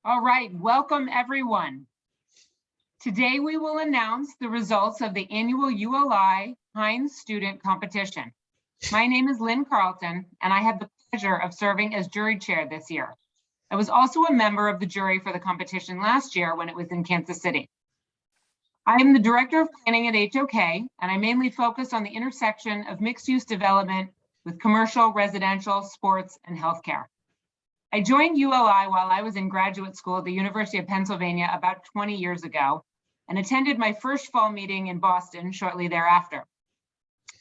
All right, welcome everyone. Today we will announce the results of the annual ULI Hines Student Competition. My name is Lynn Carlton, and I had the pleasure of serving as jury chair this year. I was also a member of the jury for the competition last year when it was in Kansas City. I am the Director of Planning at HOK, and I mainly focus on the intersection of mixed-use development with commercial, residential, sports, and healthcare. I joined ULI while I was in graduate school at the University of Pennsylvania about 20 years ago and attended my first fall meeting in Boston shortly thereafter.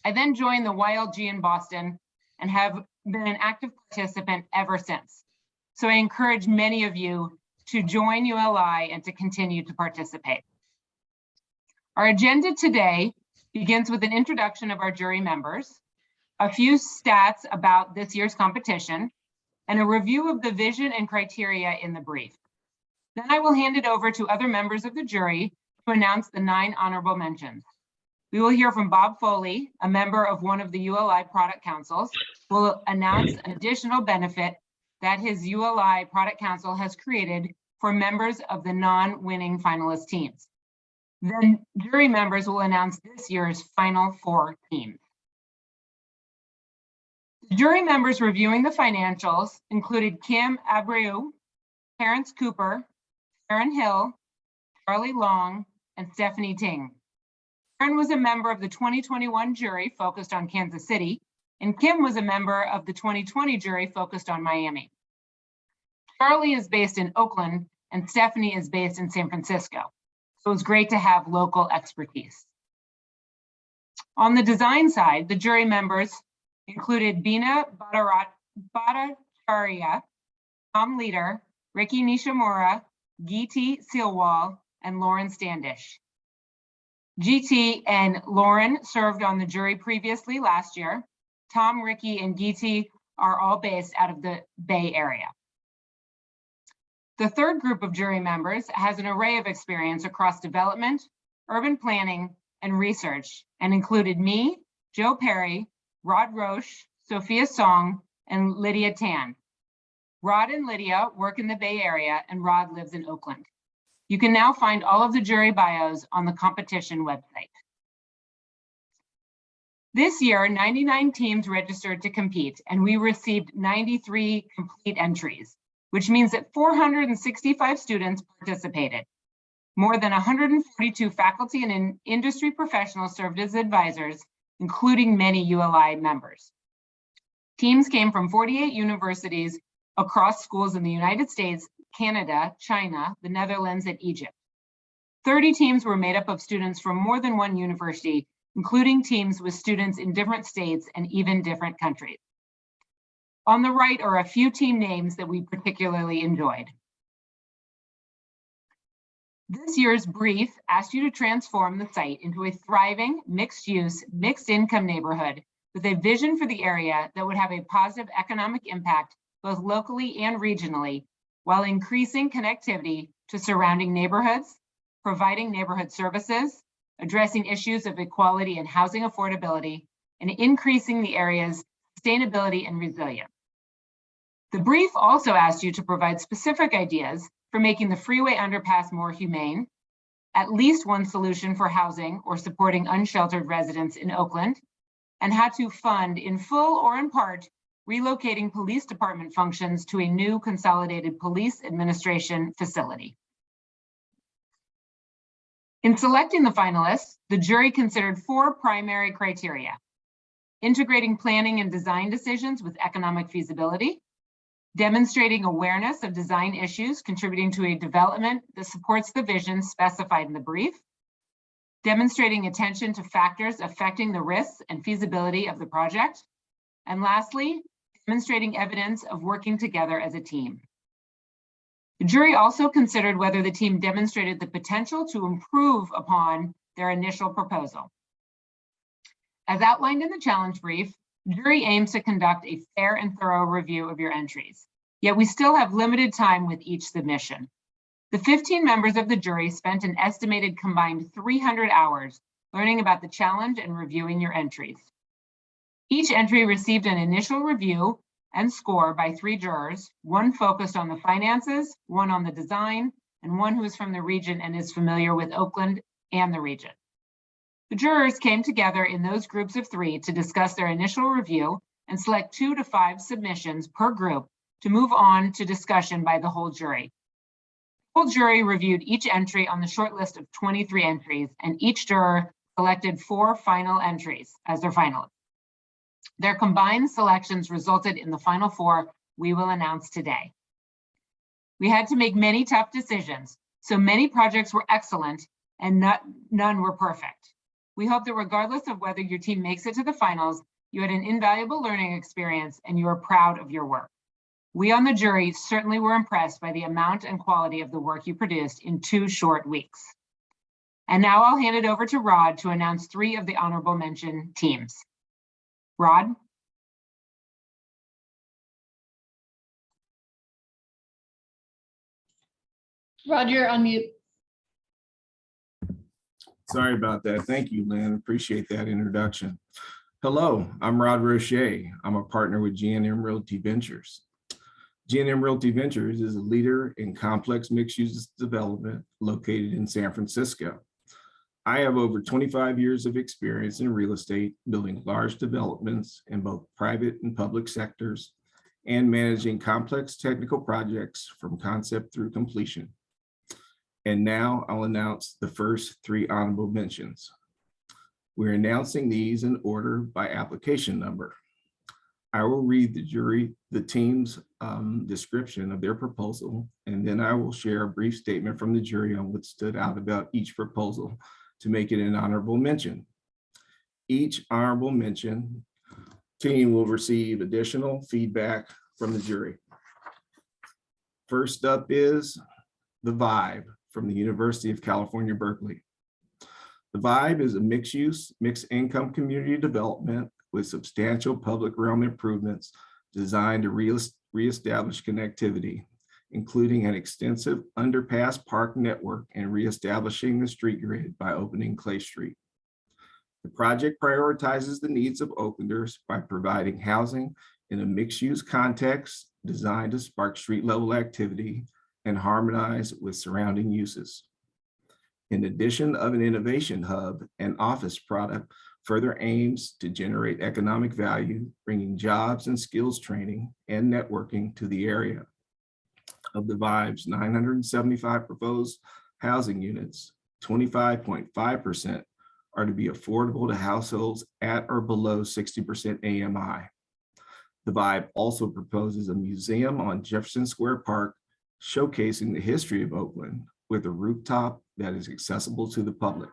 I then joined the YLG in Boston and have been an active participant ever since. So I encourage many of you to join ULI and to continue to participate. Our agenda today begins with an introduction of our jury members, a few stats about this year's competition, and a review of the vision and criteria in the brief. Then I will hand it over to other members of the jury to announce the 9 honorable mentions. We will hear from Bob Foley, a member of one of the ULI product councils, who will announce an additional benefit that his ULI product council has created for members of the non-winning finalist teams. Then jury members will announce this year's final 4 teams. The jury members reviewing the financials included Kim Abreu, Terrence Cooper, Sharon Hill, Charlie Long, and Stephanie Ting. Sharon was a member of the 2021 jury focused on Kansas City, and Kim was a member of the 2020 jury focused on Miami. Charlie is based in Oakland, and Stephanie is based in San Francisco. So it's great to have local expertise. On the design side, the jury members included Bina Bhattacharya, Tom Leader, Ricky Nishimura, Geeti Silwal, and Lauren Standish. GT and Lauren served on the jury previously last year. Tom, Ricky, and Geeti are all based out of the Bay Area. The third group of jury members has an array of experience across development, urban planning, and research, and included me, Joe Perry, Rod Roche, Sophia Song, and Lydia Tan. Rod and Lydia work in the Bay Area, and Rod lives in Oakland. You can now find all of the jury bios on the competition website. This year, 99 teams registered to compete, and we received 93 complete entries, which means that 465 students participated. More than 142 faculty and industry professionals served as advisors, including many ULI members. Teams came from 48 universities across schools in the United States, Canada, China, the Netherlands, and Egypt. 30 teams were made up of students from more than one university, including teams with students in different states and even different countries. On the right are a few team names that we particularly enjoyed. This year's brief asked you to transform the site into a thriving, mixed-use, mixed-income neighborhood with a vision for the area that would have a positive economic impact both locally and regionally, while increasing connectivity to surrounding neighborhoods, providing neighborhood services, addressing issues of equality and housing affordability, and increasing the area's sustainability and resilience. The brief also asked you to provide specific ideas for making the freeway underpass more humane, at least one solution for housing or supporting unsheltered residents in Oakland, and how to fund in full or in part relocating police department functions to a new consolidated police administration facility. In selecting the finalists, the jury considered 4 primary criteria: integrating planning and design decisions with economic feasibility, demonstrating awareness of design issues contributing to a development that supports the vision specified in the brief, demonstrating attention to factors affecting the risks and feasibility of the project, and lastly, demonstrating evidence of working together as a team. The jury also considered whether the team demonstrated the potential to improve upon their initial proposal. As outlined in the challenge brief, the jury aims to conduct a fair and thorough review of your entries, yet we still have limited time with each submission. The 15 members of the jury spent an estimated combined 300 hours learning about the challenge and reviewing your entries. Each entry received an initial review and score by 3 jurors, one focused on the finances, one on the design, and one who is from the region and is familiar with Oakland and the region. The jurors came together in those groups of 3 to discuss their initial review and select 2 to 5 submissions per group to move on to discussion by the whole jury. The whole jury reviewed each entry on the short list of 23 entries, and each juror selected 4 final entries as their finalists. Their combined selections resulted in the final 4 we will announce today. We had to make many tough decisions, so many projects were excellent and none were perfect. We hope that regardless of whether your team makes it to the finals, you had an invaluable learning experience and you are proud of your work. We on the jury certainly were impressed by the amount and quality of the work you produced in 2 short weeks. And now I'll hand it over to Rod to announce 3 of the honorable mention teams. Rod? Rod, you're on mute. Sorry about that. Thank you, Lynn. Appreciate that introduction. Hello, I'm Rod Roche. I'm a partner with G&M Realty Ventures. G&M Realty Ventures is a leader in complex mixed-use development located in San Francisco. I have over 25 years of experience in real estate, building large developments in both private and public sectors, and managing complex technical projects from concept through completion. And now I'll announce the first 3 honorable mentions. We're announcing these in order by application number. I will read the team's description of their proposal, and then I will share a brief statement from the jury on what stood out about each proposal to make it an honorable mention. Each honorable mention team will receive additional feedback from the jury. First up is The Vibe from the University of California, Berkeley. The Vibe is a mixed-use, mixed-income community development with substantial public realm improvements designed to reestablish connectivity, including an extensive underpass park network and reestablishing the street grid by opening Clay Street. The project prioritizes the needs of Oaklanders by providing housing in a mixed-use context designed to spark street-level activity and harmonize with surrounding uses. In addition of an innovation hub and office product, further aims to generate economic value, bringing jobs and skills training and networking to the area. Of the Vibe's 975 proposed housing units, 25.5% are to be affordable to households at or below 60% AMI. The Vibe also proposes a museum on Jefferson Square Park, showcasing the history of Oakland with a rooftop that is accessible to the public.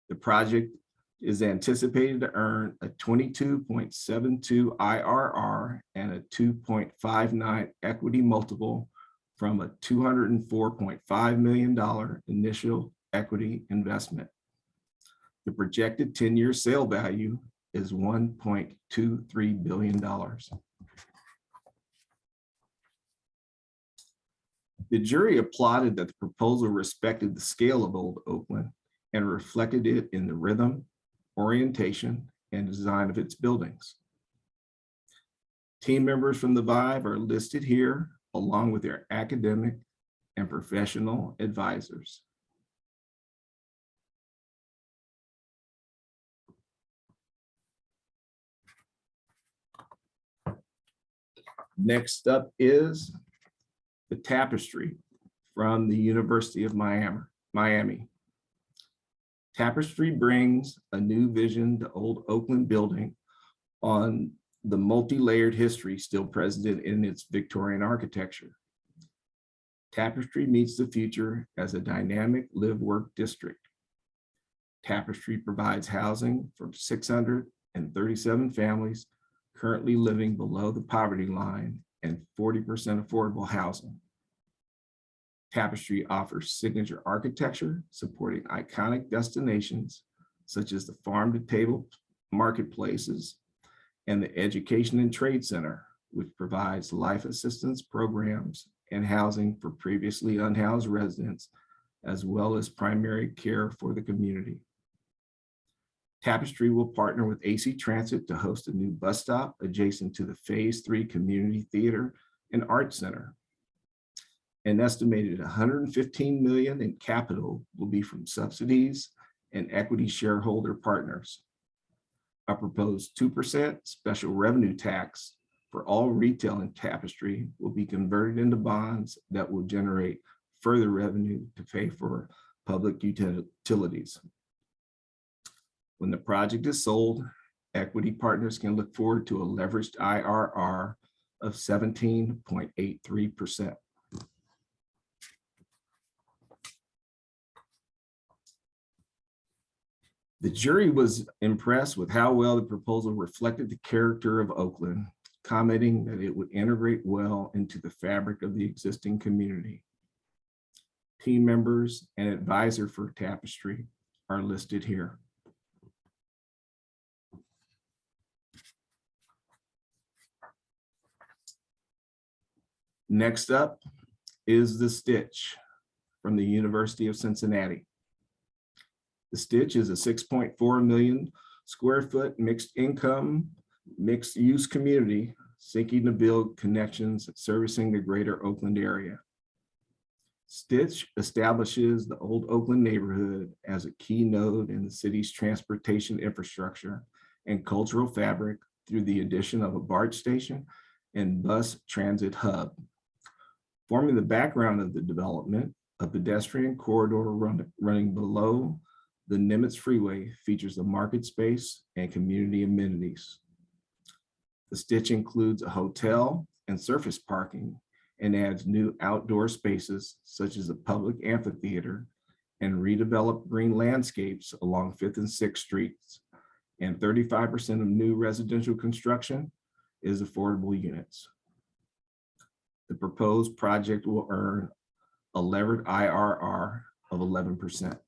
The project is anticipated to earn a 22.72 IRR and a 2.59 equity multiple from a $204.5 million initial equity investment. The projected 10-year sale value is $1.23 billion. The jury applauded that the proposal respected the scale of Old Oakland and reflected it in the rhythm, orientation, and design of its buildings. Team members from the Vibe are listed here, along with their academic and professional advisors. Next up is the Tapestry from the University of Miami. Tapestry brings a new vision to Old Oakland building on the multi-layered history still present in its Victorian architecture. Tapestry meets the future as a dynamic live-work district. Tapestry provides housing for 637 families currently living below the poverty line and 40% affordable housing. Tapestry offers signature architecture supporting iconic destinations such as the Farm to Table marketplaces and the Education and Trade Center, which provides life assistance programs and housing for previously unhoused residents, as well as primary care for the community. Tapestry will partner with AC Transit to host a new bus stop adjacent to the Phase 3 Community Theater and Art Center. An estimated $115 million in capital will be from subsidies and equity shareholder partners. A proposed 2% special revenue tax for all retail in Tapestry will be converted into bonds that will generate further revenue to pay for public utilities. When the project is sold, equity partners can look forward to a leveraged IRR of 17.83%. The jury was impressed with how well the proposal reflected the character of Oakland, commenting that it would integrate well into the fabric of the existing community. Team members and advisor for Tapestry are listed here. Next up is The Stitch from the University of Cincinnati. The Stitch is a 6.4 million square foot mixed income, mixed use community seeking to build connections servicing the greater Oakland area. Stitch establishes the Old Oakland neighborhood as a key node in the city's transportation infrastructure and cultural fabric through the addition of a BART station and bus transit hub. Forming the background of the development, a pedestrian corridor running below the Nimitz Freeway features a market space and community amenities. The Stitch includes a hotel and surface parking and adds new outdoor spaces such as a public amphitheater and redeveloped green landscapes along 5th and 6th Streets. And 35% of new residential construction is affordable units. The proposed project will earn a levered IRR of 11%.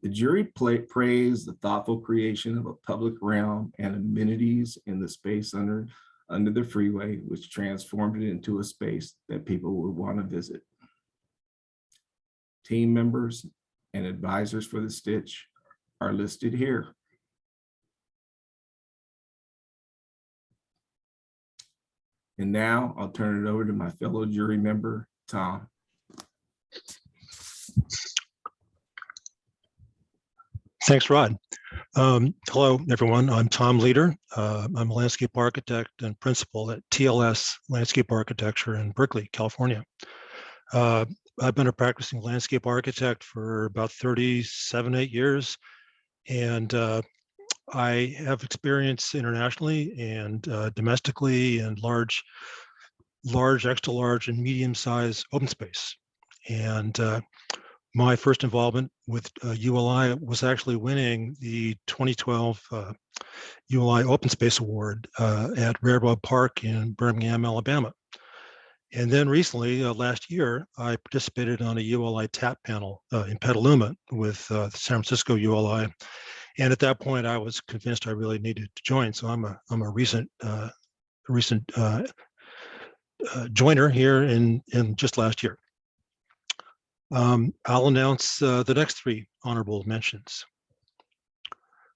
The jury praised the thoughtful creation of a public realm and amenities in the space under the freeway, which transformed it into a space that people would want to visit. Team members and advisors for the Stitch are listed here. And now I'll turn it over to my fellow jury member, Tom. Thanks, Rod. Hello, everyone. I'm Tom Leader. I'm a landscape architect and principal at TLS Landscape Architecture in Berkeley, California. I've been a practicing landscape architect for about 8 years, and I have experience internationally and domestically in large, extra large, and medium-sized open space. And my first involvement with ULI was actually winning the 2012 ULI Open Space Award at Railroad Park in Birmingham, Alabama. And then recently, last year, I participated on a ULI TAP panel in Petaluma with the San Francisco ULI. And at that point, I was convinced I really needed to join. So I'm a recent joiner here in just last year. I'll announce the next 3 honorable mentions.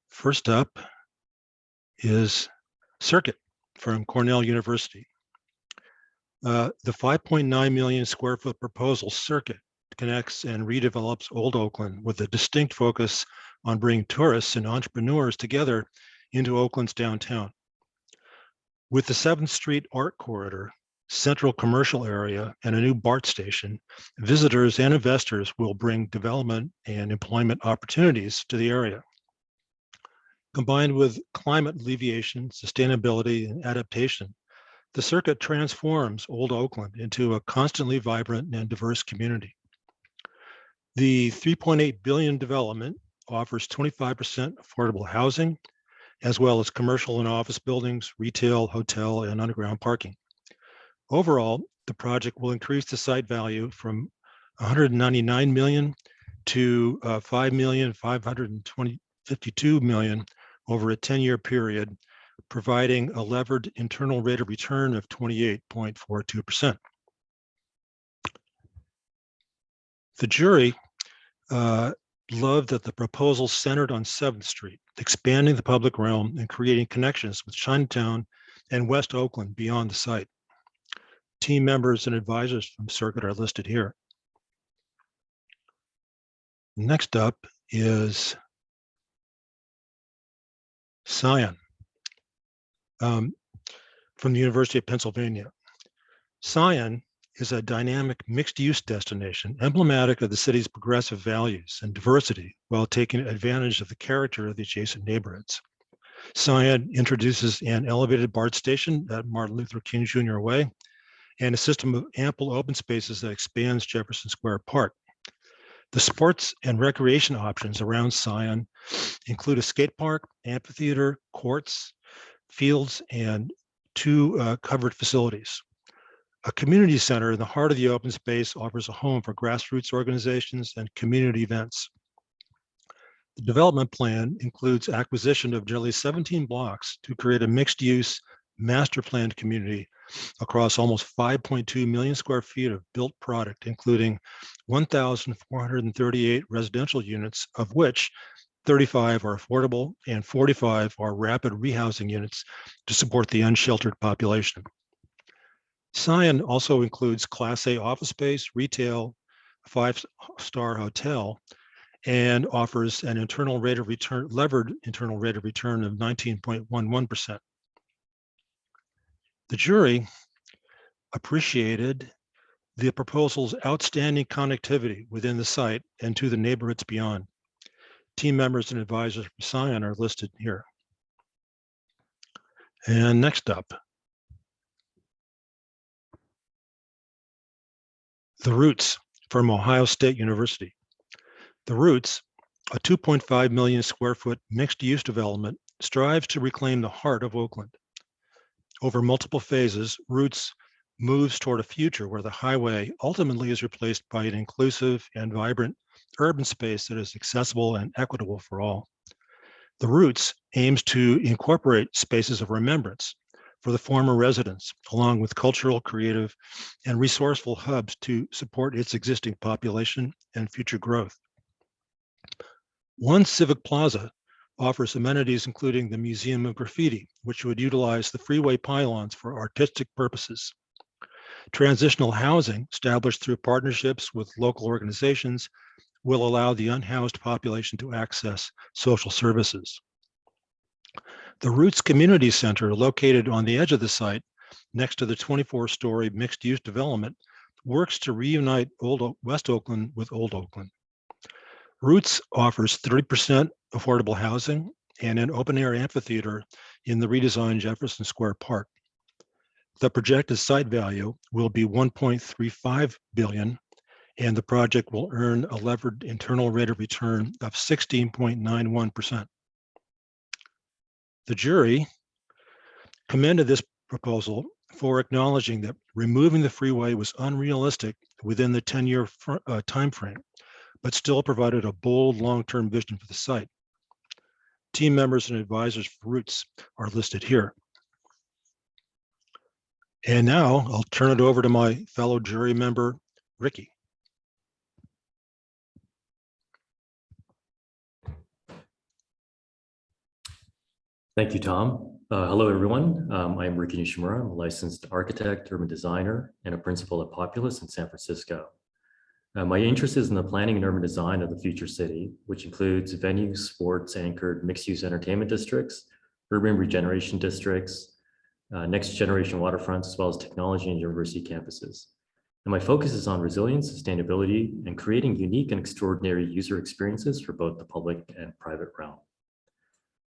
First up is Circuit from Cornell University. The 5.9 million square foot proposal Circuit connects and redevelops Old Oakland with a distinct focus on bringing tourists and entrepreneurs together into Oakland's downtown. With the 7th Street Art Corridor, central commercial area, and a new BART station, visitors and investors will bring development and employment opportunities to the area. Combined with climate alleviation, sustainability, and adaptation, the Circuit transforms Old Oakland into a constantly vibrant and diverse community. The $3.8 billion development offers 25% affordable housing, as well as commercial and office buildings, retail, hotel, and underground parking. Overall, the project will increase the site value from $199 million to $5,552 million over a 10-year period, providing a levered internal rate of return of 28.42%. The jury loved that the proposal centered on 7th Street, expanding the public realm and creating connections with Chinatown and West Oakland beyond the site. Team members and advisors from Circuit are listed here. Next up is Scion from the University of Pennsylvania. Scion is a dynamic mixed-use destination emblematic of the city's progressive values and diversity while taking advantage of the character of the adjacent neighborhoods. Scion introduces an elevated BART station at Martin Luther King Jr. Way and a system of ample open spaces that expands Jefferson Square Park. The sports and recreation options around Scion include a skate park, amphitheater, courts, fields, and 2 covered facilities. A community center in the heart of the open space offers a home for grassroots organizations and community events. The development plan includes acquisition of nearly 17 blocks to create a mixed-use master planned community across almost 5.2 million square feet of built product, including 1,438 residential units, of which 35 are affordable and 45 are rapid rehousing units to support the unsheltered population. Scion also includes Class A office space, retail, 5-star hotel, and offers an internal rate of return, levered internal rate of return of 19.11%. The jury appreciated the proposal's outstanding connectivity within the site and to the neighborhoods beyond. Team members and advisors from Scion are listed here. And next up, The Roots from Ohio State University. The Roots, a 2.5 million square foot mixed use development, strives to reclaim the heart of Oakland. Over multiple phases, Roots moves toward a future where the highway ultimately is replaced by an inclusive and vibrant urban space that is accessible and equitable for all. The Roots aims to incorporate spaces of remembrance for the former residents, along with cultural, creative, and resourceful hubs to support its existing population and future growth. One Civic Plaza offers amenities including the Museum of Graffiti, which would utilize the freeway pylons for artistic purposes. Transitional housing, established through partnerships with local organizations, will allow the unhoused population to access social services. The Roots Community Center, located on the edge of the site, next to the 24-story mixed-use development, works to reunite West Oakland with Old Oakland. Roots offers 30% affordable housing and an open-air amphitheater in the redesigned Jefferson Square Park. The projected site value will be $1.35 billion, and the project will earn a levered internal rate of return of 16.91%. The jury commended this proposal for acknowledging that removing the freeway was unrealistic within the 10-year timeframe, but still provided a bold long-term vision for the site. Team members and advisors for Roots are listed here. And now I'll turn it over to my fellow jury member, Ricky. Thank you, Tom. Hello, everyone. I am Ricky Nishimura. I'm a licensed architect, urban designer, and a principal at Populous in San Francisco. My interest is in the planning and urban design of the future city, which includes venues, sports-anchored mixed-use entertainment districts, urban regeneration districts, next-generation waterfronts, as well as technology and university campuses. And my focus is on resilience, sustainability, and creating unique and extraordinary user experiences for both the public and private realm.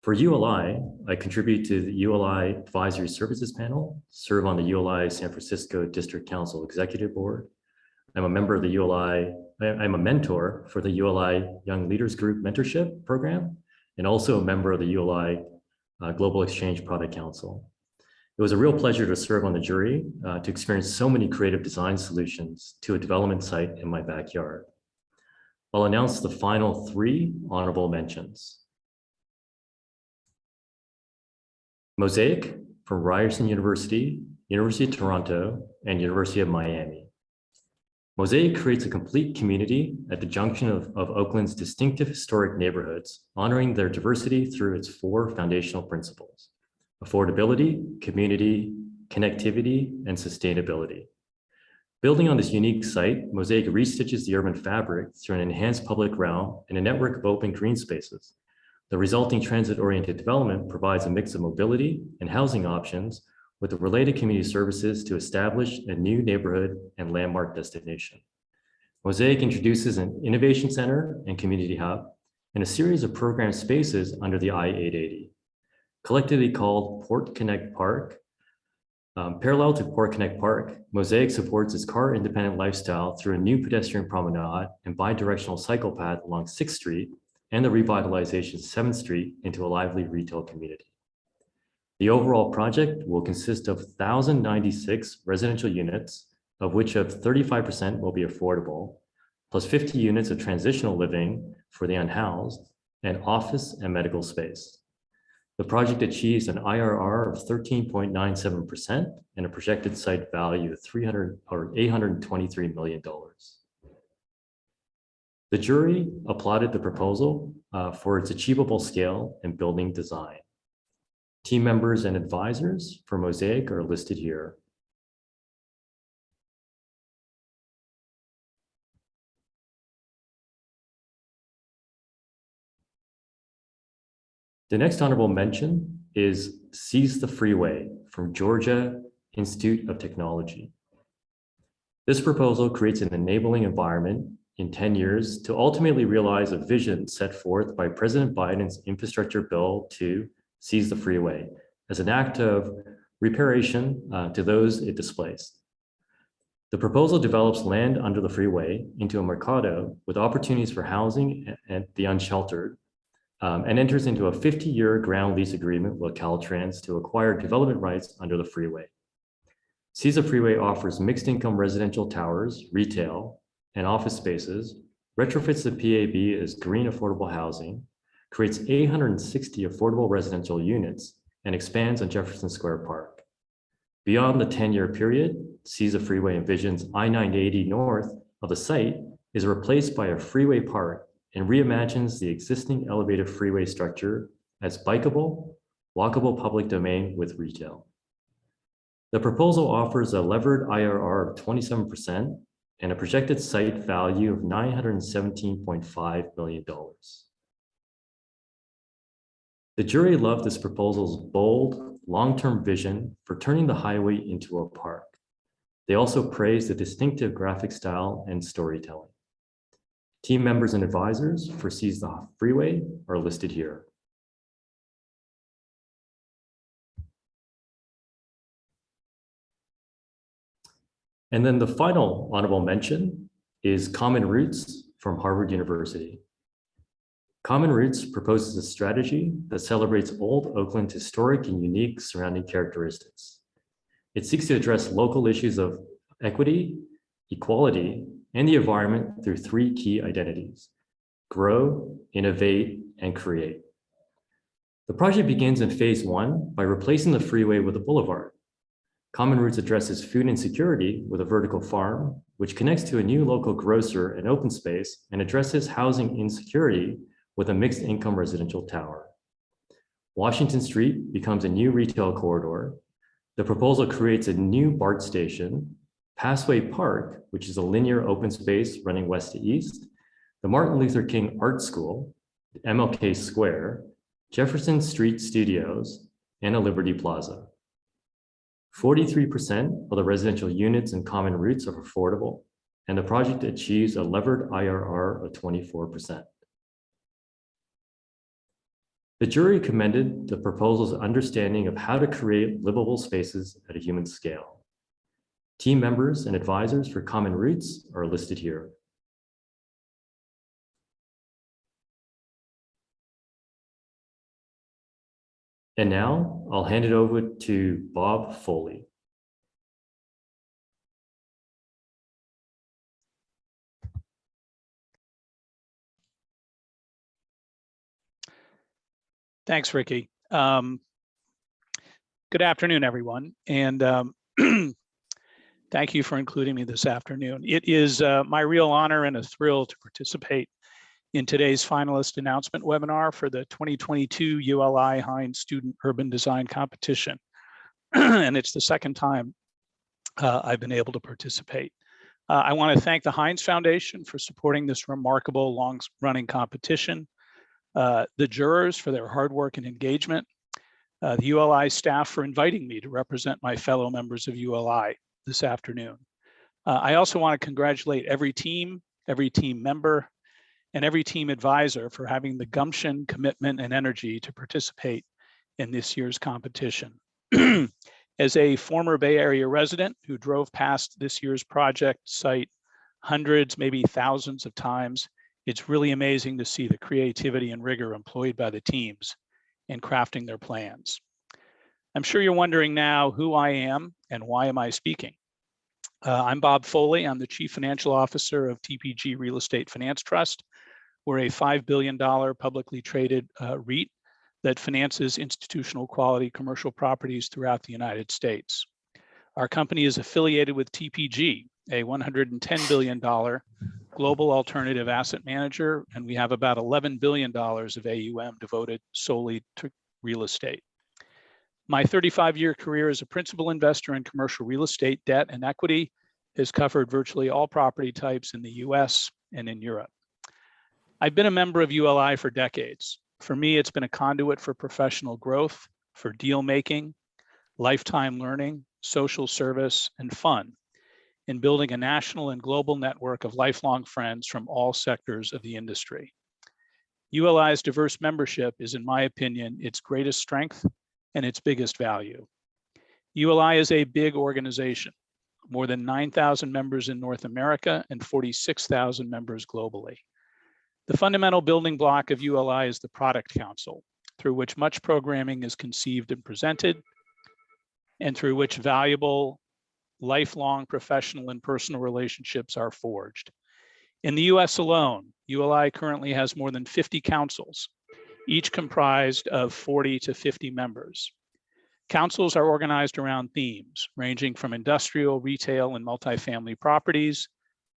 For ULI, I contribute to the ULI Advisory Services Panel, serve on the ULI San Francisco District Council Executive Board. I'm a member of the I'm a mentor for the ULI Young Leaders Group Mentorship Program, and also a member of the ULI Global Exchange Product Council. It was a real pleasure to serve on the jury, to experience so many creative design solutions to a development site in my backyard. I'll announce the final 3 honorable mentions. Mosaic from Ryerson University, University of Toronto, and University of Miami. Mosaic creates a complete community at the junction of Oakland's distinctive historic neighborhoods, honoring their diversity through its 4 foundational principles: affordability, community, connectivity, and sustainability. Building on this unique site, Mosaic restitches the urban fabric through an enhanced public realm and a network of open green spaces. The resulting transit-oriented development provides a mix of mobility and housing options with the related community services to establish a new neighborhood and landmark destination. Mosaic introduces an innovation center and community hub and a series of program spaces under the I-880. Collectively called Port Connect Park, parallel to Port Connect Park, Mosaic supports its car-independent lifestyle through a new pedestrian promenade and bi-directional cycle path along 6th Street and the revitalization of 7th Street into a lively retail community. The overall project will consist of 1,096 residential units, of which 35% will be affordable, plus 50 units of transitional living for the unhoused, and office and medical space. The project achieves an IRR of 13.97% and a projected site value of $823 million. The jury applauded the proposal for its achievable scale and building design. Team members and advisors for Mosaic are listed here. The next honorable mention is Seize the Freeway from Georgia Institute of Technology. This proposal creates an enabling environment in 10 years to ultimately realize a vision set forth by President Biden's infrastructure bill to seize the freeway as an act of reparation to those it displaced. The proposal develops land under the freeway into a mercado with opportunities for housing and the unsheltered, and enters into a 50-year ground lease agreement with Caltrans to acquire development rights under the freeway. Seize the Freeway offers mixed income residential towers, retail, and office spaces, retrofits the PAB as green affordable housing, creates 860 affordable residential units, and expands on Jefferson Square Park. Beyond the 10-year period, Seize the Freeway envisions I-980 north of the site is replaced by a freeway park and reimagines the existing elevated freeway structure as bikeable, walkable public domain with retail. The proposal offers a levered IRR of 27% and a projected site value of $917.5 million. The jury loved this proposal's bold, long-term vision for turning the highway into a park. They also praised the distinctive graphic style and storytelling. Team members and advisors for Seize the Freeway are listed here. And then the final honorable mention is Common Roots from Harvard University. Common Roots proposes a strategy that celebrates Old Oakland's historic and unique surrounding characteristics. It seeks to address local issues of equity, equality, and the environment through 3 key identities: grow, innovate, and create. The project begins in phase 1 by replacing the freeway with a boulevard. Common Roots addresses food insecurity with a vertical farm, which connects to a new local grocer and open space, and addresses housing insecurity with a mixed income residential tower. Washington Street becomes a new retail corridor. The proposal creates a new BART station, Passway Park, which is a linear open space running west to east, the Martin Luther King Art School, MLK Square, Jefferson Street Studios, and a Liberty Plaza. 43% of the residential units in Common Roots are affordable, and the project achieves a levered IRR of 24%. The jury commended the proposal's understanding of how to create livable spaces at a human scale. Team members and advisors for Common Roots are listed here. And now I'll hand it over to Bob Foley. Thanks, Ricky. Good afternoon, everyone. And Thank you for including me this afternoon. It is my real honor and a thrill to participate in today's finalist announcement webinar for the 2022 ULI Hines Student Urban Design Competition. And it's the second time I've been able to participate. I want to thank the Hines Foundation for supporting this remarkable long-running competition, the jurors for their hard work and engagement, the ULI staff for inviting me to represent my fellow members of ULI this afternoon. I also want to congratulate every team member, and every team advisor for having the gumption, commitment, and energy to participate in this year's competition. As a former Bay Area resident who drove past this year's project site hundreds, maybe thousands of times, it's really amazing to see the creativity and rigor employed by the teams in crafting their plans. I'm sure you're wondering now who I am and why am I speaking. I'm Bob Foley. I'm the Chief Financial Officer of TPG Real Estate Finance Trust. We're a $5 billion publicly traded REIT that finances institutional quality commercial properties throughout the United States. Our company is affiliated with TPG, a $110 billion global alternative asset manager, and we have about $11 billion of AUM devoted solely to real estate. My 35-year career as a principal investor in commercial real estate, debt, and equity has covered virtually all property types in the US and in Europe. I've been a member of ULI for decades. For me, it's been a conduit for professional growth, for deal making, lifetime learning, social service, and fun in building a national and global network of lifelong friends from all sectors of the industry. ULI's diverse membership is, in my opinion, its greatest strength and its biggest value. ULI is a big organization, more than 9,000 members in North America and 46,000 members globally. The fundamental building block of ULI is the Product Council, through which much programming is conceived and presented, and through which valuable, lifelong professional and personal relationships are forged. In the US alone, ULI currently has more than 50 councils, each comprised of 40 to 50 members. Councils are organized around themes ranging from industrial, retail, and multifamily properties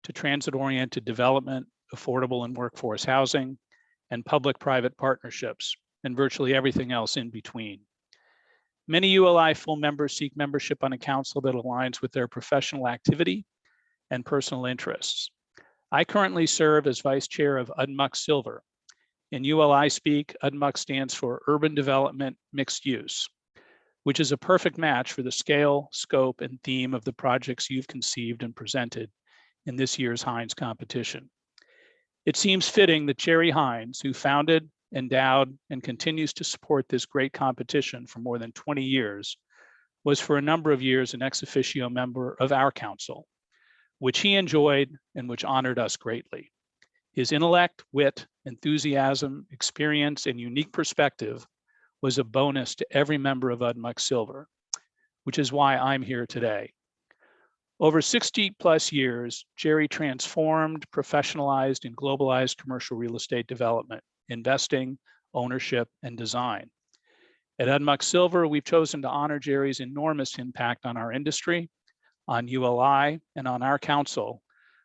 to transit-oriented development, affordable and workforce housing, and public-private partnerships, and virtually everything else in between. Many ULI full members seek membership on a council that aligns with their professional activity and personal interests. I currently serve as vice chair of UDMUC Silver. In ULI speak, UDMUC stands for Urban Development Mixed Use, which is a perfect match for the scale, scope, and theme of the projects you've conceived and presented in this year's Hines competition. It seems fitting that Jerry Hines, who founded, endowed, and continues to support this great competition for more than 20 years, was for a number of years an ex officio member of our council, which he enjoyed and which honored us greatly. His intellect, wit, enthusiasm, experience, and unique perspective was a bonus to every member of UDMUC Silver, which is why I'm here today. Over 60 plus years, Jerry transformed, professionalized, and globalized commercial real estate development, investing, ownership, and design. At UDMUC Silver, we've chosen to honor Jerry's enormous impact on our industry, on ULI, and on our council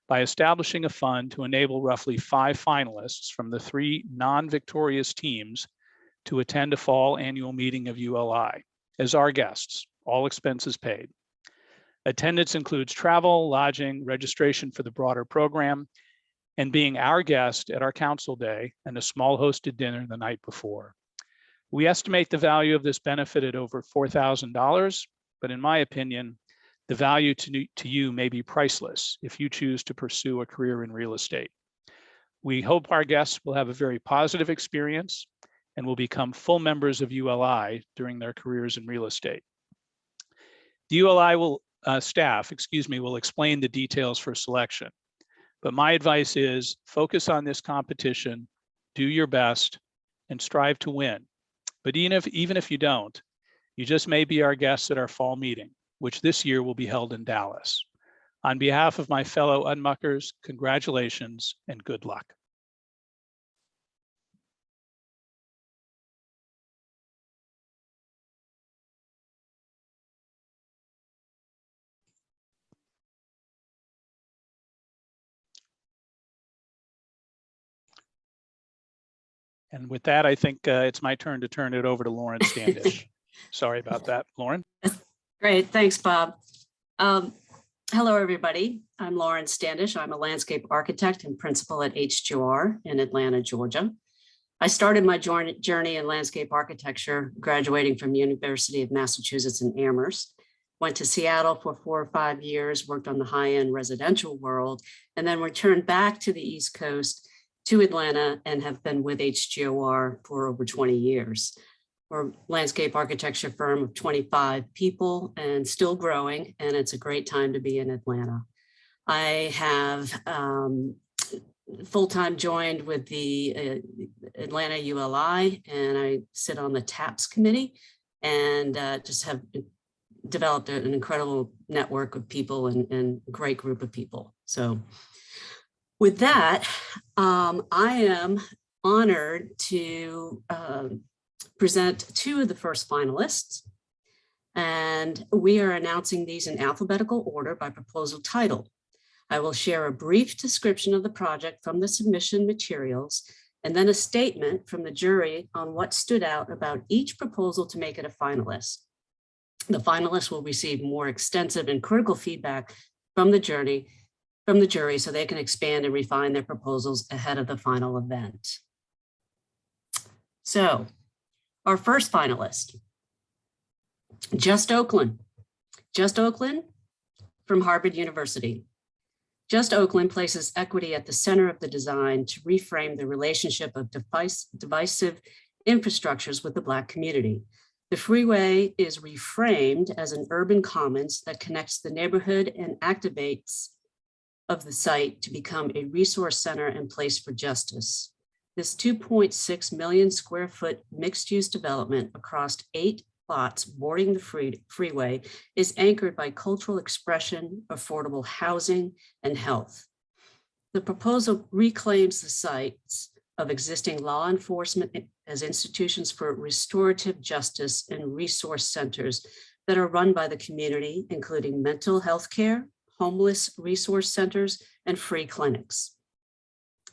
by establishing a fund to enable roughly 5 finalists from the 3 non-victorious teams to attend a fall annual meeting of ULI as our guests, all expenses paid. Attendance includes travel, lodging, registration for the broader program, and being our guest at our council day and a small hosted dinner the night before. We estimate the value of this benefit at over $4,000, but in my opinion, the value to you may be priceless if you choose to pursue a career in real estate. We hope our guests will have a very positive experience and will become full members of ULI during their careers in real estate. The ULI staff will explain the details for selection, but my advice is focus on this competition, do your best, and strive to win. But even if you don't, you just may be our guests at our fall meeting, which this year will be held in Dallas. On behalf of my fellow UDMUCers, congratulations and good luck. And with that, I think it's my turn to turn it over to Lauren Standish. Sorry about that, Lauren. Great, thanks, Bob. Hello, everybody. I'm Lauren Standish. I'm a landscape architect and principal at HGR in Atlanta, Georgia. I started my journey in landscape architecture, graduating from the University of Massachusetts in Amherst. Went to Seattle for 4 or 5 years, worked on the high-end residential world, and then returned back to the East Coast to Atlanta and have been with HGOR for over 20 years. We're a landscape architecture firm of 25 people and still growing, and it's a great time to be in Atlanta. I have full-time joined with the Atlanta ULI, and I sit on the TAPS committee and just have developed an incredible network of people and a great group of people. So with that, I am honored to present 2 of the first finalists. And we are announcing these in alphabetical order by proposal title. I will share a brief description of the project from the submission materials, and then a statement from the jury on what stood out about each proposal to make it a finalist. The finalists will receive more extensive and critical feedback from the jury so they can expand and refine their proposals ahead of the final event. So, our first finalist, Just Oakland. Just Oakland from Harvard University. Just Oakland places equity at the center of the design to reframe the relationship of divisive infrastructures with the Black community. The freeway is reframed as an urban commons that connects the neighborhood and activates of the site to become a resource center and place for justice. This 2.6 million square foot mixed use development across 8 lots bordering the freeway is anchored by cultural expression, affordable housing, and health. The proposal reclaims the sites of existing law enforcement as institutions for restorative justice and resource centers that are run by the community, including mental health care, homeless resource centers, and free clinics.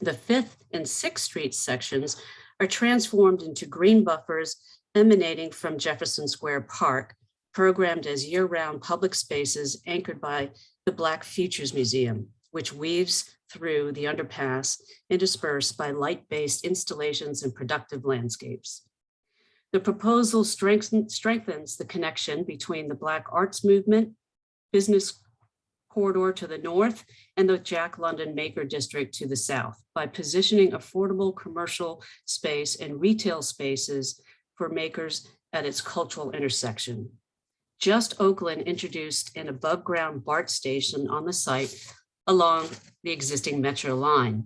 The 5th and 6th Street sections are transformed into green buffers emanating from Jefferson Square Park, programmed as year-round public spaces anchored by the Black Futures Museum, which weaves through the underpass interspersed by light-based installations and productive landscapes. The proposal strengthens the connection between the Black arts movement, business corridor to the north, and the Jack London Maker District to the south by positioning affordable commercial space and retail spaces for makers at its cultural intersection. Just Oakland introduced an above-ground BART station on the site along the existing Metro line.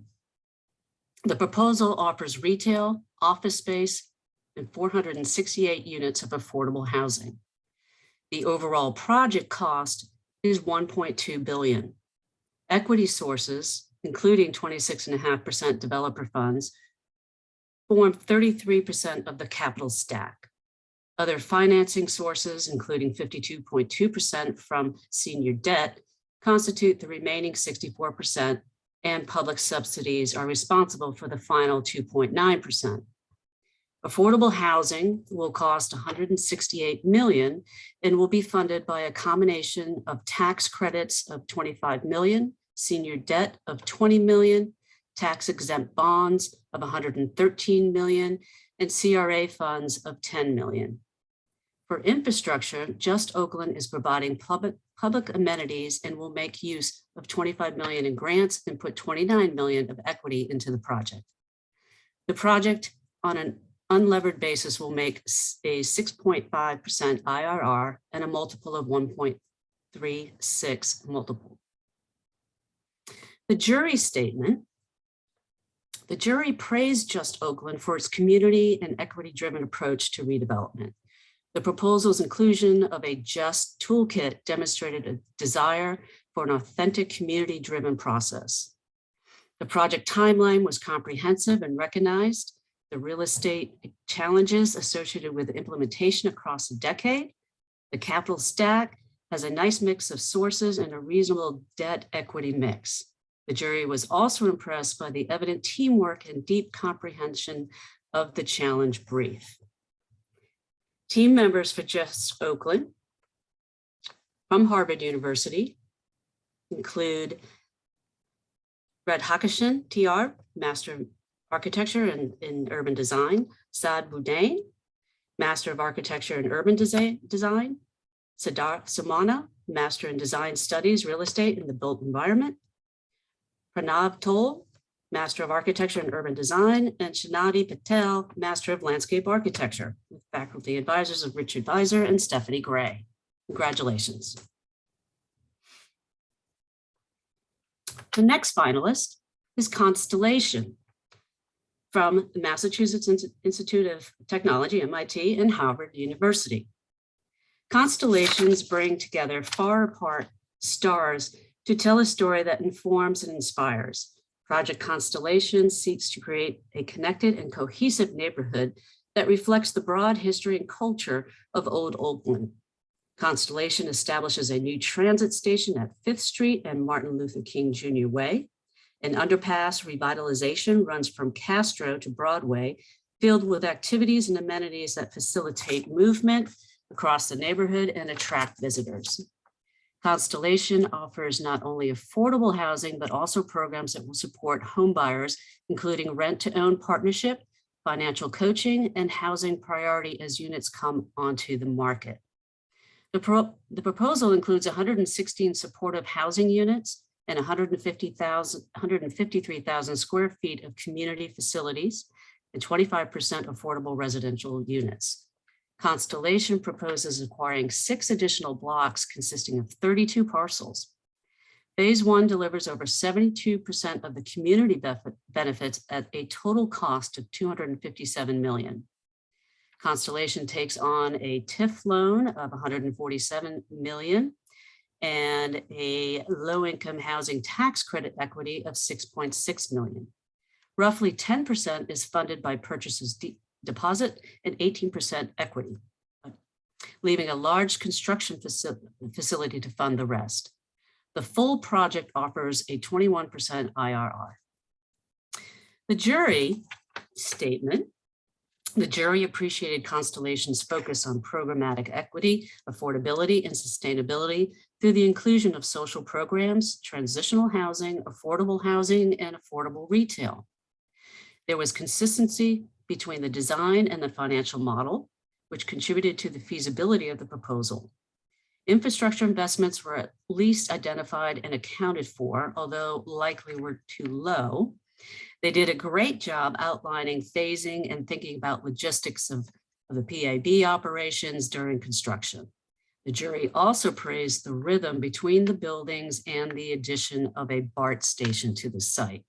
The proposal offers retail, office space, and 468 units of affordable housing. The overall project cost is $1.2 billion. Equity sources, including 26.5% developer funds, form 33% of the capital stack. Other financing sources, including 52.2% from senior debt, constitute the remaining 64%, and public subsidies are responsible for the final 2.9%. Affordable housing will cost $168 million and will be funded by a combination of tax credits of $25 million, senior debt of $20 million, tax-exempt bonds of $113 million, and CRA funds of $10 million. For infrastructure, Just Oakland is providing public amenities and will make use of $25 million in grants and put $29 million of equity into the project. The project on an unlevered basis will make a 6.5% IRR and a multiple of 1.36 multiple. The jury statement. The jury praised Just Oakland for its community and equity-driven approach to redevelopment. The proposal's inclusion of a JUST toolkit demonstrated a desire for an authentic community-driven process. The project timeline was comprehensive and recognized the real estate challenges associated with implementation across a decade. The capital stack has a nice mix of sources and a reasonable debt equity mix. The jury was also impressed by the evident teamwork and deep comprehension of the challenge brief. Team members for Just Oakland from Harvard University include Red Hakashian, TR, Master of Architecture in Urban Design, Saad Boudain, Master of Architecture in Urban Design, Siddharth Samana, Master in Design Studies, Real Estate in the Built Environment, Pranav Toll, Master of Architecture in Urban Design, and Shanadi Patel, Master of Landscape Architecture, with faculty advisors of Richard Visor and Stephanie Gray. Congratulations. The next finalist is Constellation from the Massachusetts Institute of Technology, MIT, and Harvard University. Constellations bring together far apart stars to tell a story that informs and inspires. Project Constellation seeks to create a connected and cohesive neighborhood that reflects the broad history and culture of Old Oakland. Constellation establishes a new transit station at 5th Street and Martin Luther King Jr. Way. An underpass revitalization runs from Castro to Broadway, filled with activities and amenities that facilitate movement across the neighborhood and attract visitors. Constellation offers not only affordable housing, but also programs that will support home buyers, including rent-to-own partnership, financial coaching, and housing priority as units come onto the market. The proposal includes 116 supportive housing units and 153,000 square feet of community facilities and 25% affordable residential units. Constellation proposes acquiring 6 additional blocks consisting of 32 parcels. Phase 1 delivers over 72% of the community benefits at a total cost of $257 million. Constellation takes on a TIF loan of $147 million and a low-income housing tax credit equity of $6.6 million. Roughly 10% is funded by purchasers' deposit and 18% equity, leaving a large construction facility to fund the rest. The full project offers a 21% IRR. The jury statement. The jury appreciated Constellation's focus on programmatic equity, affordability, and sustainability through the inclusion of social programs, transitional housing, affordable housing, and affordable retail. There was consistency between the design and the financial model, which contributed to the feasibility of the proposal. Infrastructure investments were at least identified and accounted for, although likely were too low. They did a great job outlining phasing and thinking about logistics of the PAB operations during construction. The jury also praised the rhythm between the buildings and the addition of a BART station to the site.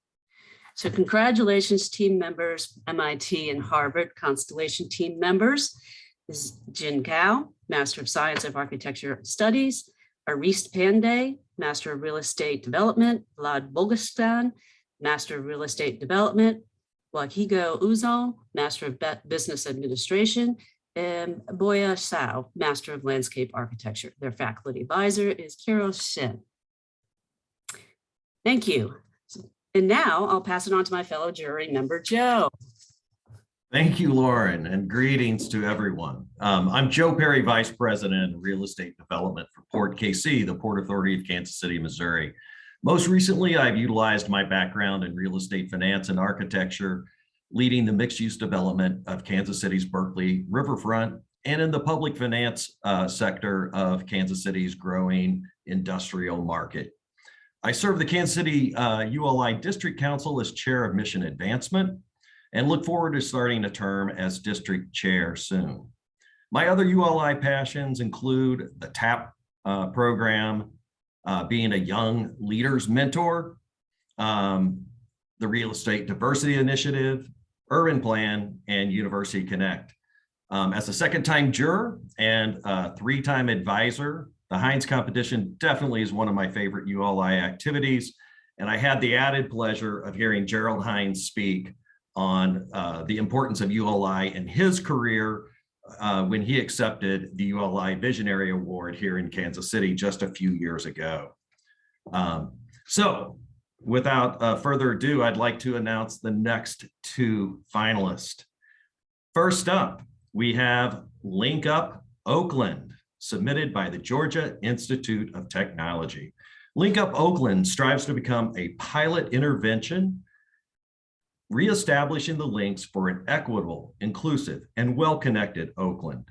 So congratulations, team members, MIT and Harvard Constellation team members. This is Jin Kao, Master of Science of Architecture Studies, Arist Pandey, Master of Real Estate Development, Vlad Bogastan, Master of Real Estate Development, Wakigo Uzal, Master of Business Administration, and Boya Sao, Master of Landscape Architecture. Their faculty advisor is Kiro Shin. Thank you. And now I'll pass it on to my fellow jury member, Joe. Thank you, Lauren, and greetings to everyone. I'm Joe Perry, Vice President of Real Estate Development for Port KC, the Port Authority of Kansas City, Missouri. Most recently, I've utilized my background in real estate finance and architecture, leading the mixed-use development of Kansas City's Berkeley Riverfront and in the public finance sector of Kansas City's growing industrial market. I serve the Kansas City ULI District Council as Chair of Mission Advancement and look forward to starting a term as District Chair soon. My other ULI passions include the TAP program, being a young leaders mentor, the Real Estate Diversity Initiative, Urban Plan, and University Connect. As a second-time juror and a 3-time advisor, the Hines Competition definitely is one of my favorite ULI activities, and I had the added pleasure of hearing Gerald Hines speak on the importance of ULI in his career when he accepted the ULI Visionary Award here in Kansas City just a few years ago. So without further ado, I'd like to announce the next 2 finalists. First up, we have Link Up Oakland, submitted by the Georgia Institute of Technology. Link Up Oakland strives to become a pilot intervention, reestablishing the links for an equitable, inclusive, and well-connected Oakland.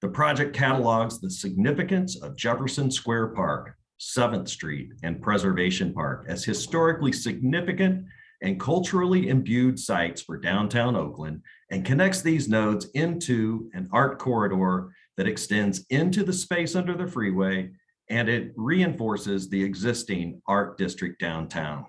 The project catalogs the significance of Jefferson Square Park, 7th Street, and Preservation Park as historically significant and culturally imbued sites for downtown Oakland, and connects these nodes into an art corridor that extends into the space under the freeway, and it reinforces the existing art district downtown.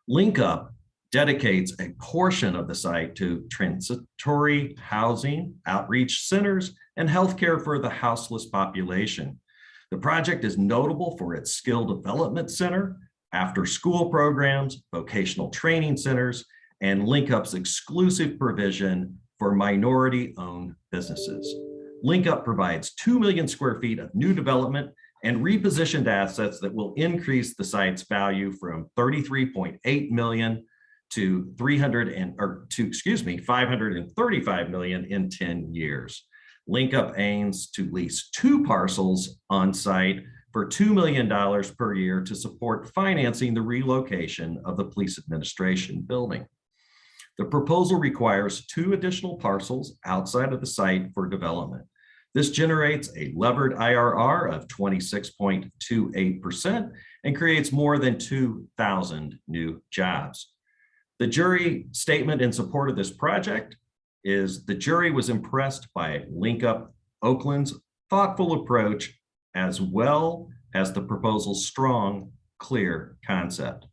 Link Up dedicates a portion of the site to transitory housing, outreach centers, and healthcare for the houseless population. The project is notable for its skill development center, after-school programs, vocational training centers, and Link Up's exclusive provision for minority-owned businesses. Link Up provides 2 million square feet of new development and repositioned assets that will increase the site's value from 33.8 million to 535 million in 10 years. Link Up aims to lease 2 parcels on site for $2 million per year to support financing the relocation of the police administration building. The proposal requires 2 additional parcels outside of the site for development. This generates a levered IRR of 26.28% and creates more than 2,000 new jobs. The jury statement in support of this project is the jury was impressed by Link Up Oakland's thoughtful approach, as well as the proposal's strong, clear concept.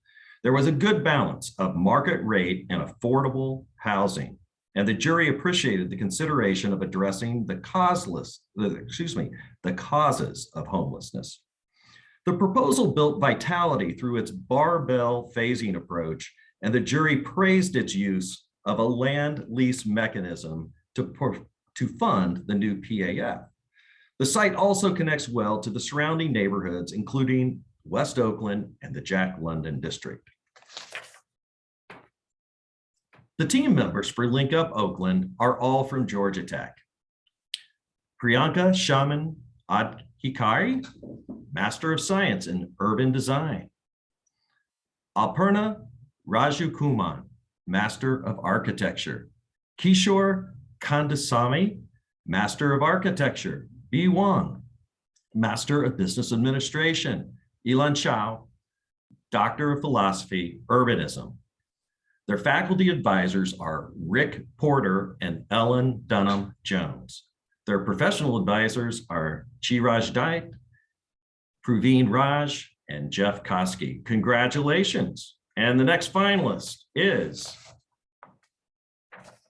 There was a good balance of market rate and affordable housing, and the jury appreciated the consideration of addressing the causes of homelessness. The proposal built vitality through its barbell phasing approach, and the jury praised its use of a land lease mechanism to fund the new PAF. The site also connects well to the surrounding neighborhoods, including West Oakland and the Jack London District. The team members for Link Up Oakland are all from Georgia Tech. Priyanka Shaman Adhikari, Master of Science in Urban Design. Aparna Rajukuman, Master of Architecture. Kishore Kandasamy, Master of Architecture. B. Wong, Master of Business Administration. Elan Chow, Doctor of Philosophy, Urbanism. Their faculty advisors are Rick Porter and Ellen Dunham Jones. Their professional advisors are Chiraj Dait, Praveen Raj, and Jeff Koski. Congratulations. And the next finalist is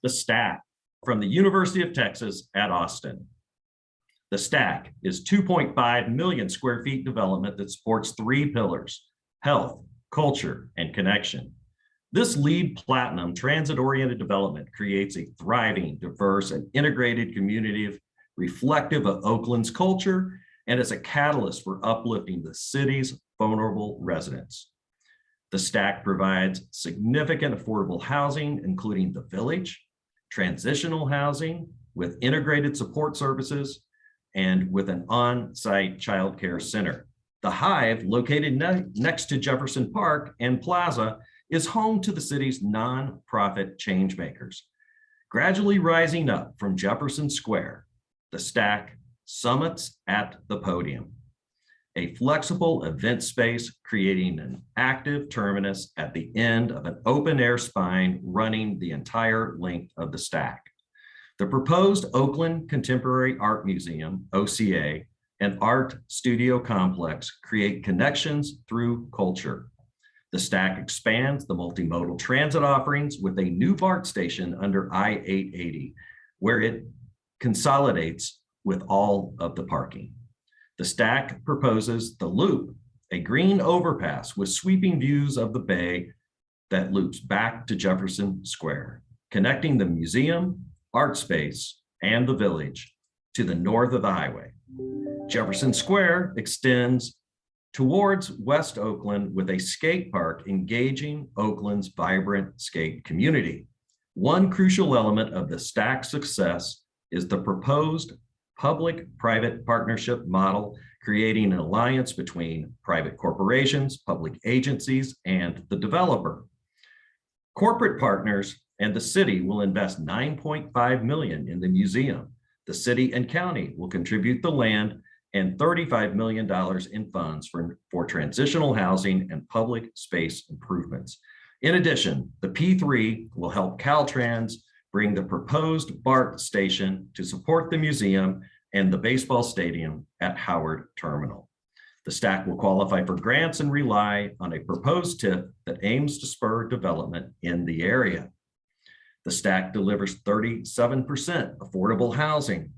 the Stack from the University of Texas at Austin. The Stack is 2.5 million square feet development that supports 3 pillars: health, culture, and connection. This LEED Platinum transit-oriented development creates a thriving, diverse, and integrated community reflective of Oakland's culture, and is a catalyst for uplifting the city's vulnerable residents. The Stack provides significant affordable housing, including the Village, transitional housing with integrated support services, and with an on-site childcare center. The Hive, located next to Jefferson Park and Plaza, is home to the city's nonprofit changemakers. Gradually rising up from Jefferson Square, the Stack summits at the podium, a flexible event space creating an active terminus at the end of an open-air spine running the entire length of the Stack. The proposed Oakland Contemporary Art Museum, OCA, and Art Studio Complex create connections through culture. The Stack expands the multimodal transit offerings with a new BART station under I-880, where it consolidates with all of the parking. The Stack proposes the Loop, a green overpass with sweeping views of the bay that loops back to Jefferson Square, connecting the museum, art space, and the Village to the north of the highway. Jefferson Square extends towards West Oakland with a skate park engaging Oakland's vibrant skate community. One crucial element of the STAC success is the proposed public-private partnership model, creating an alliance between private corporations, public agencies, and the developer. Corporate partners and the city will invest $9.5 million in the museum. The city and county will contribute the land and $35 million in funds for transitional housing and public space improvements. In addition, the P3 will help Caltrans bring the proposed BART station to support the museum and the baseball stadium at Howard Terminal. The STAC will qualify for grants and rely on a proposed TIF that aims to spur development in the area. The STAC delivers 37% affordable housing.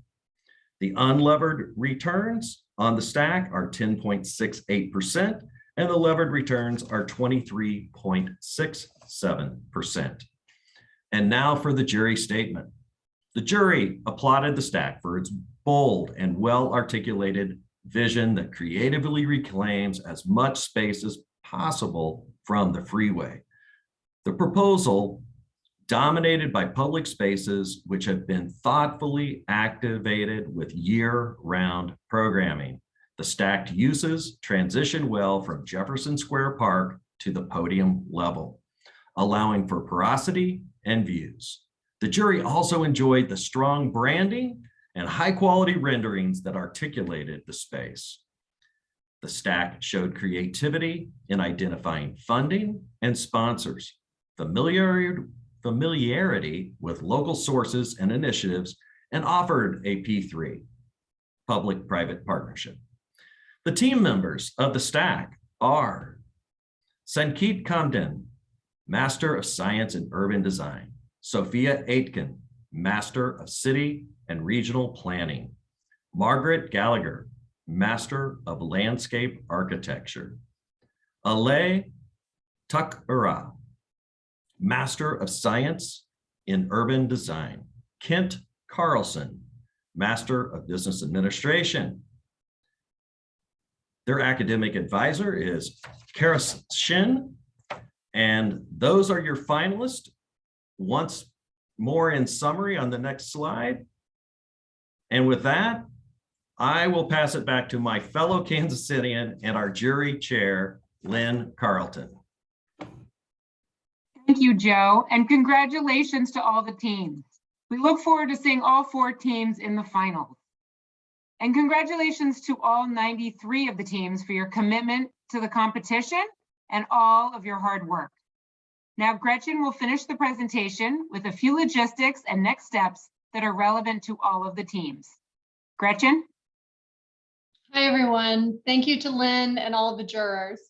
The unlevered returns on the STAC are 10.68%, and the levered returns are 23.67%. And now for the jury statement. The jury applauded the STAC for its bold and well-articulated vision that creatively reclaims as much space as possible from the freeway. The proposal, dominated by public spaces which have been thoughtfully activated with year-round programming. The stacked uses transition well from Jefferson Square Park to the podium level, allowing for porosity and views. The jury also enjoyed the strong branding and high-quality renderings that articulated the space. The STAC showed creativity in identifying funding and sponsors, familiarity with local sources and initiatives, and offered a P3, public-private partnership. The team members of the STAC are Sankeet Kamden, Master of Science in Urban Design, Sophia Aitken, Master of City and Regional Planning, Margaret Gallagher, Master of Landscape Architecture, Alay Takura, Master of Science in Urban Design, Kent Carlson, Master of Business Administration. Their academic advisor is Karis Shin, and those are your finalists. Once more in summary on the next slide. And with that, I will pass it back to my fellow Kansas Citian and our jury chair, Lynn Carlton. Thank you, Joe, and congratulations to all the teams. We look forward to seeing all 4 teams in the finals. And congratulations to all 93 of the teams for your commitment to the competition and all of your hard work. Now, Gretchen will finish the presentation with a few logistics and next steps that are relevant to all of the teams. Gretchen? Hi, everyone. Thank you to Lynn and all of the jurors.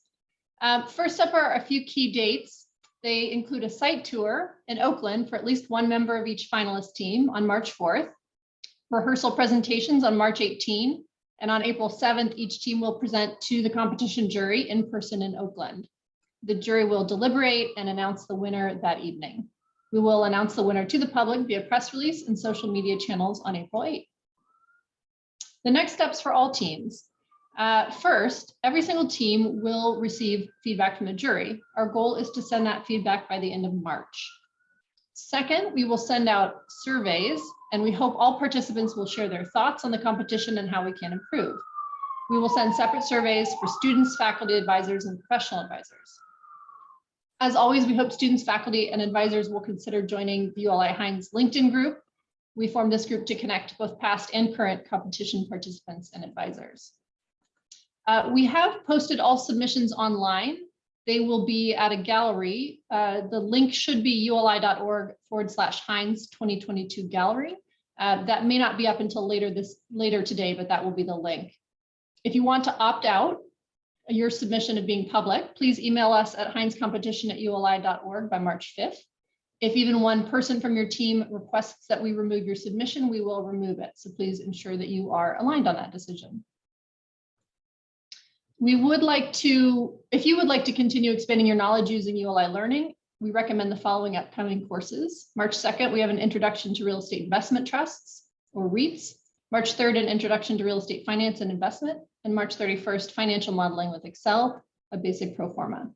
First up are a few key dates. They include a site tour in Oakland for at least one member of each finalist team on March 4th, rehearsal presentations on March 18, and on April 7th, each team will present to the competition jury in person in Oakland. The jury will deliberate and announce the winner that evening. We will announce the winner to the public via press release and social media channels on April 8th. The next steps for all teams. First, every single team will receive feedback from the jury. Our goal is to send that feedback by the end of March. Second, we will send out surveys, and we hope all participants will share their thoughts on the competition and how we can improve. We will send separate surveys for students, faculty, advisors, and professional advisors. As always, we hope students, faculty, and advisors will consider joining the ULI Hines LinkedIn group. We formed this group to connect both past and current competition participants and advisors. We have posted all submissions online. They will be at a gallery. The link should be uli.org/Hines 2022 gallery. That may not be up until later today, but that will be the link. If you want to opt out your submission of being public, please email us at hinescompetition@uli.org by March 5th. If even one person from your team requests that we remove your submission, we will remove it. So please ensure that you are aligned on that decision. If you would like to continue expanding your knowledge using ULI Learning, we recommend the following upcoming courses. March 2nd, we have an Introduction to Real Estate Investment Trusts, or REITs. March 3rd, an Introduction to Real Estate Finance and Investment. And March 31st, Financial Modeling with Excel, a basic pro forma.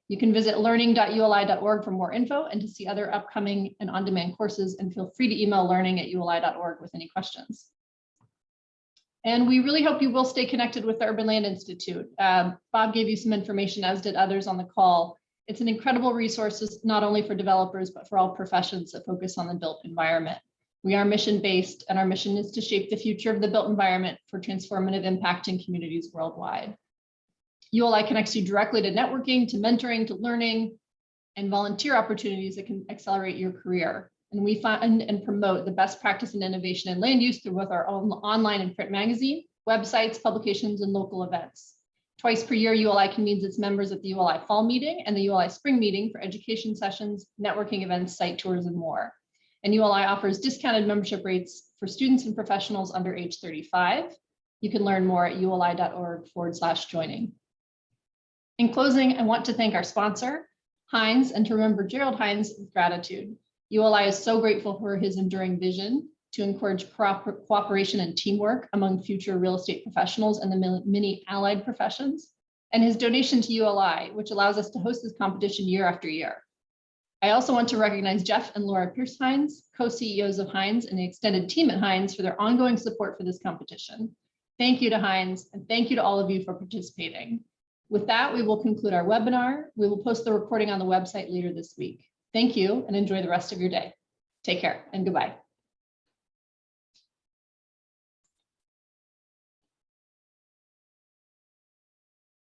You can visit learning.uli.org for more info and to see other upcoming and on-demand courses, and feel free to email learning@uli.org with any questions. And we really hope you will stay connected with the Urban Land Institute. Bob gave you some information, as did others on the call. It's an incredible resource, not only for developers, but for all professions that focus on the built environment. We are mission-based, and our mission is to shape the future of the built environment for transformative impact in communities worldwide. ULI connects you directly to networking, to mentoring, to learning, and volunteer opportunities that can accelerate your career. And we find and promote the best practice and innovation in land use through both our own online and print magazine, websites, publications, and local events. Twice per year, ULI convenes its members at the ULI Fall Meeting and the ULI Spring Meeting for education sessions, networking events, site tours, and more. And ULI offers discounted membership rates for students and professionals under age 35. You can learn more at uli.org/joining. In closing, I want to thank our sponsor, Hines, and to remember Gerald Hines with gratitude. ULI is so grateful for his enduring vision to encourage cooperation and teamwork among future real estate professionals and the many allied professions, and his donation to ULI, which allows us to host this competition year after year. I also want to recognize Jeff and Laura Pierce Hines, co-CEOs of Hines, and the extended team at Hines for their ongoing support for this competition. Thank you to Hines, and thank you to all of you for participating. With that, we will conclude our webinar. We will post the recording on the website later this week. Thank you, and enjoy the rest of your day. Take care and goodbye.